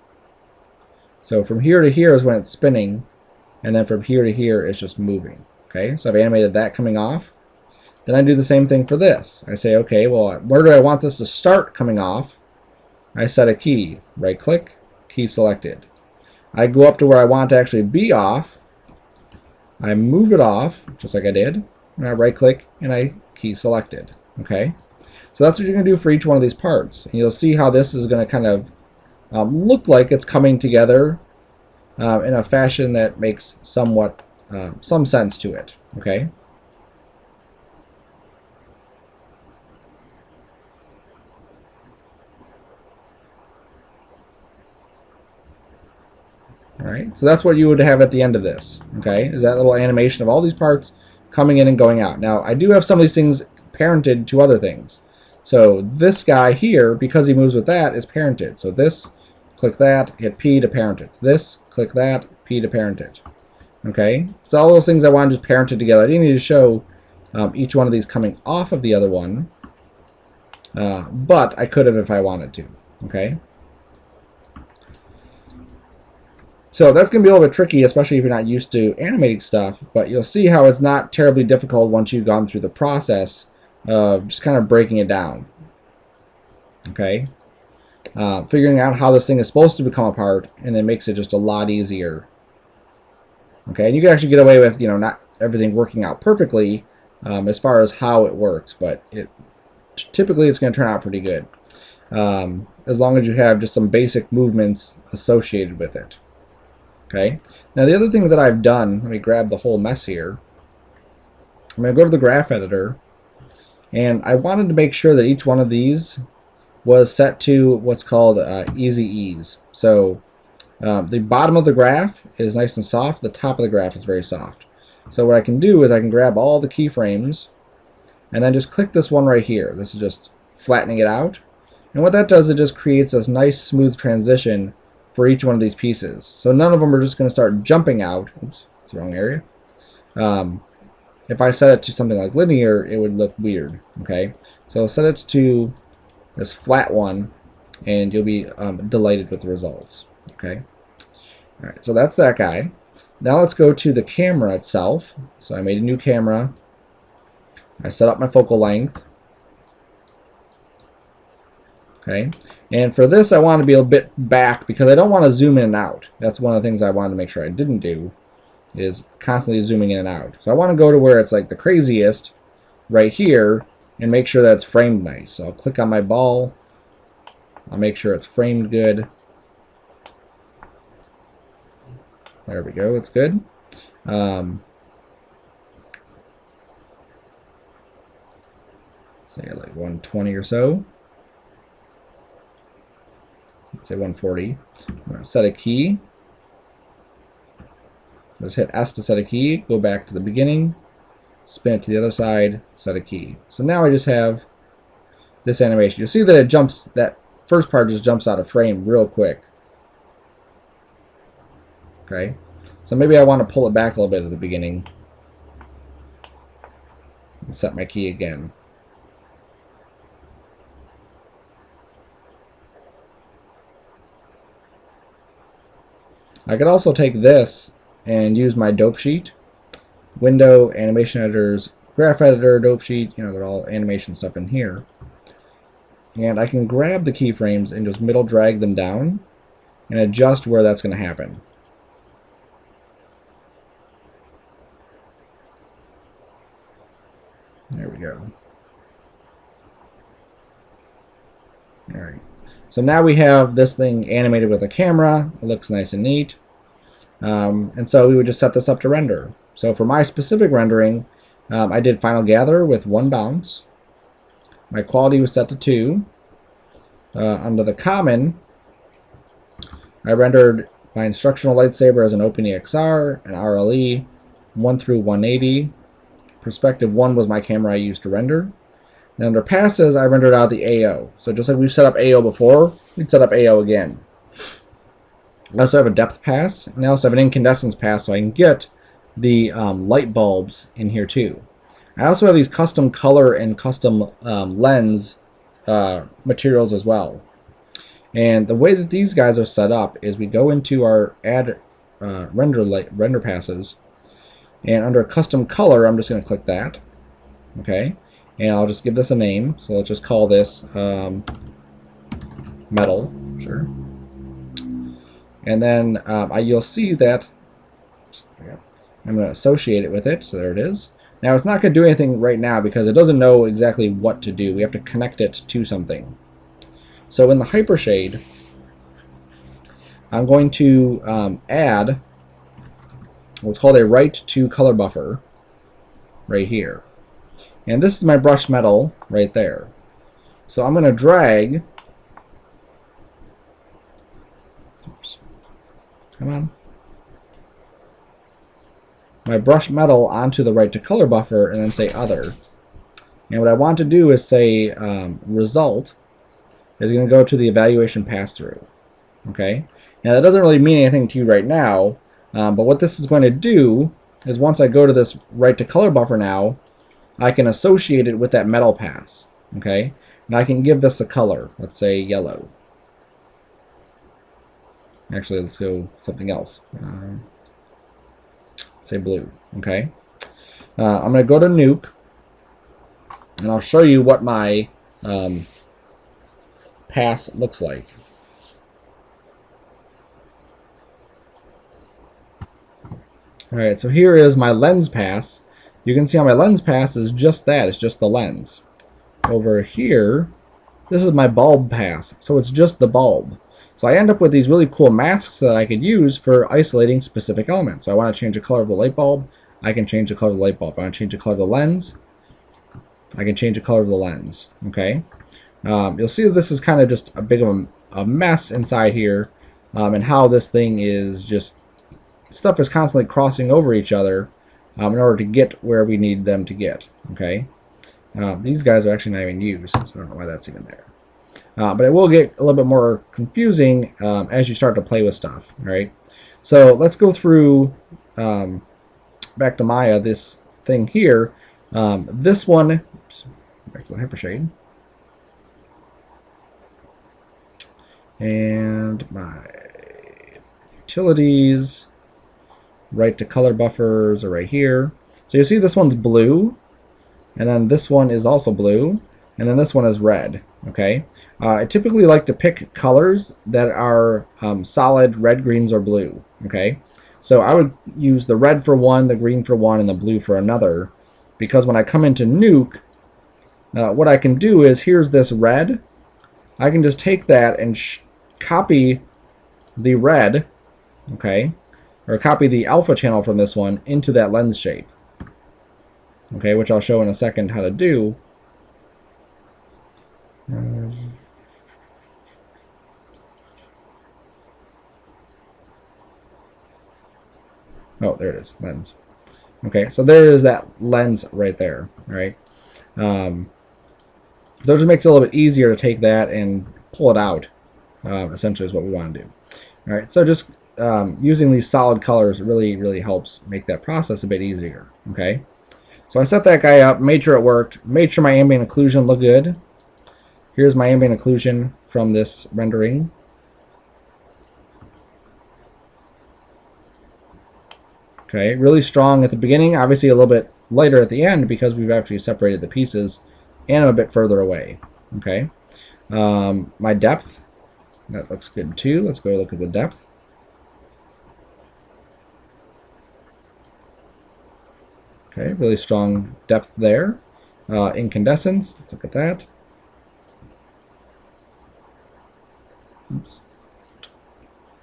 So from here to here is when it's spinning, and then from here to here it's just moving. Okay, so I've animated that coming off. Then I do the same thing for this. I say, okay, well, where do I want this to start coming off? I set a key, right click, key selected. I go up to where I want to actually be off. I move it off, just like I did, and I right click and I key selected. Okay, so that's what you're going to do for each one of these parts. And you'll see how this is going to kind of look like it's coming together in a fashion that makes somewhat some sense to it. Okay. All right. So that's what you would have at the end of this. Okay, is that little animation of all these parts coming in and going out. Now I do have some of these things parented to other things. So this guy here, because he moves with that, is parented. So this, click that, hit P to parent it. This, click that, P to parent it. Okay, so all those things I wanted just parented together. I didn't need to show each one of these coming off of the other one. but I could have if I wanted to. Okay. So that's going to be a little bit tricky, especially if you're not used to animating stuff, but you'll see how it's not terribly difficult once you've gone through the process of just kind of breaking it down. Okay? Figuring out how this thing is supposed to become a part, and then makes it just a lot easier. Okay, and you can actually get away with, not everything working out perfectly as far as how it works, but typically it's going to turn out pretty good. As long as you have just some basic movements associated with it. Okay. Now the other thing that I've done, let me grab the whole mess here. I'm going to go to the graph editor, and I wanted to make sure that each one of these was set to what's called easy ease. So the bottom of the graph is nice and soft. The top of the graph is very soft. So what I can do is I can grab all the keyframes and then just click this one right here. This is just flattening it out. And what that does, it just creates this nice smooth transition for each one of these pieces. So none of them are just going to start jumping out. Oops, that's the wrong area. If I set it to something like linear, it would look weird. Okay, so set it to this flat one, and you'll be delighted with the results. Okay, all right. So that's that guy. Now let's go to the camera itself. So I made a new camera. I set up my focal length. Okay, and for this I want to be a bit back because I don't want to zoom in and out. That's one of the things I wanted to make sure I didn't do, is constantly zooming in and out. So I want to go to where it's like the craziest right here and make sure that's framed nice. So I'll click on my ball. I'll make sure it's framed good. There we go, it's good. Say like 120 or so. Let's say 140. I'm going to set a key. Just hit S to set a key, go back to the beginning, spin it to the other side, set a key. So now I just have this animation. You'll see that it jumps, that first part just jumps out of frame real quick. Okay, so maybe I want to pull it back a little bit at the beginning and set my key again. I could also take this and use my dope sheet, window, animation editors, graph editor, dope sheet, they're all animation stuff in here. And I can grab the keyframes and just middle drag them down and adjust where that's going to happen. There we go. All right. So now we have this thing animated with a camera. It looks nice and neat. And so we would just set this up to render. So for my specific rendering, I did Final Gather with 1 bounce. My quality was set to 2. Under the common, I rendered my instructional lightsaber as an OpenEXR, an RLE, 1 through 180. Perspective 1 was my camera I used to render. And under passes, I rendered out the AO. So just like we've set up AO before, we'd set up AO again. I also have a depth pass, and I also have an incandescence pass so I can get the light bulbs in here too. I also have these custom color and custom lens materials as well. And the way that these guys are set up is we go into our add render passes, and under custom color, I'm just going to click that. Okay, and I'll just give this a name. So let's just call this metal. Sure. And then you'll see that I'm going to associate it with it. So there it is. Now it's not going to do anything right now because it doesn't know exactly what to do. We have to connect it to something. So in the hypershade, I'm going to add what's called a write to color buffer right here. And this is my brushed metal right there. So I'm going to drag, oops, come on, my brushed metal onto the write to color buffer and then say other. And what I want to do is say result is going to go to the evaluation pass-through. Okay. Now that doesn't really mean anything to you right now, but what this is going to do is once I go to this write to color buffer now, I can associate it with that metal pass. Okay. and I can give this a color. Let's say yellow. Actually, let's go something else. Say blue. Okay. I'm going to go to Nuke, and I'll show you what my pass looks like. Alright, so here is my lens pass. You can see how my lens pass is just that. It's just the lens. Over here, this is my bulb pass. So it's just the bulb. So I end up with these really cool masks that I could use for isolating specific elements. So I want to change the color of the light bulb. I can change the color of the light bulb. I want to change the color of the lens. I can change the color of the lens. Okay. You'll see that this is kind of just a big of a mess inside here, and how this thing is just stuff is constantly crossing over each other in order to get where we need them to get. Okay, these guys are actually not even used, so I don't know why that's even there. But it will get a little bit more confusing as you start to play with stuff. All right, so let's go through back to Maya. This thing here, this one. Oops, back to the hypershade. And my utilities, right to color buffers are right here. So you see this one's blue, and then this one is also blue, and then this one is red. Okay, I typically like to pick colors that are solid red, greens, or blue. Okay, so I would use the red for one, the green for one, and the blue for another, because when I come into Nuke, what I can do is, here's this red, I can just take that and copy the red, okay, or copy the alpha channel from this one into that lens shape, okay, which I'll show in a second how to do. Oh, there it is, lens. Okay, so there is that lens right there, right? That just makes it a little bit easier to take that and pull it out. Essentially is what we want to do. All right, so just using these solid colors really helps make that process a bit easier. Okay, so I set that guy up, made sure it worked, made sure my ambient occlusion looked good. Here's my ambient occlusion from this rendering. Okay, really strong at the beginning, obviously a little bit lighter at the end because we've actually separated the pieces and a bit further away. Okay, my depth. That looks good too. Let's go look at the depth. Okay, really strong depth there. Incandescence, let's look at that. Oops.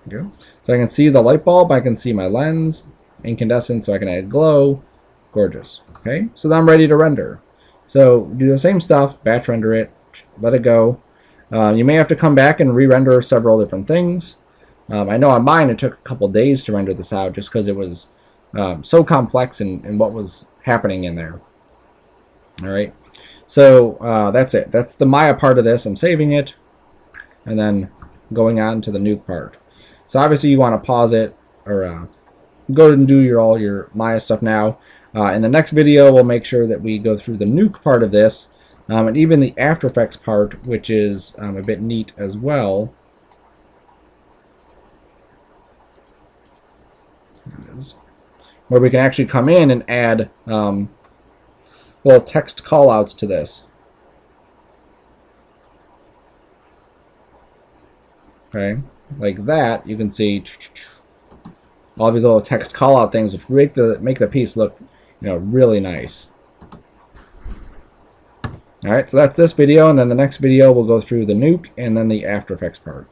There we go. So I can see the light bulb, I can see my lens, incandescent, so I can add glow. Gorgeous. Okay, so then I'm ready to render. So do the same stuff, batch render it, let it go. You may have to come back and re-render several different things. I know on mine it took a couple days to render this out just because it was so complex in what was happening in there. Alright, so that's it. That's the Maya part of this. I'm saving it and then going on to the Nuke part. So obviously you want to pause it or go and do all your Maya stuff now. In the next video we'll make sure that we go through the Nuke part of this. And even the After Effects part, which is a bit neat as well. There it is. Where we can actually come in and add little text callouts to this. Okay, like that, you can see all these little text callout things, which make the piece look, really nice. Alright, so that's this video, and then the next video we'll go through the Nuke and then the After Effects part.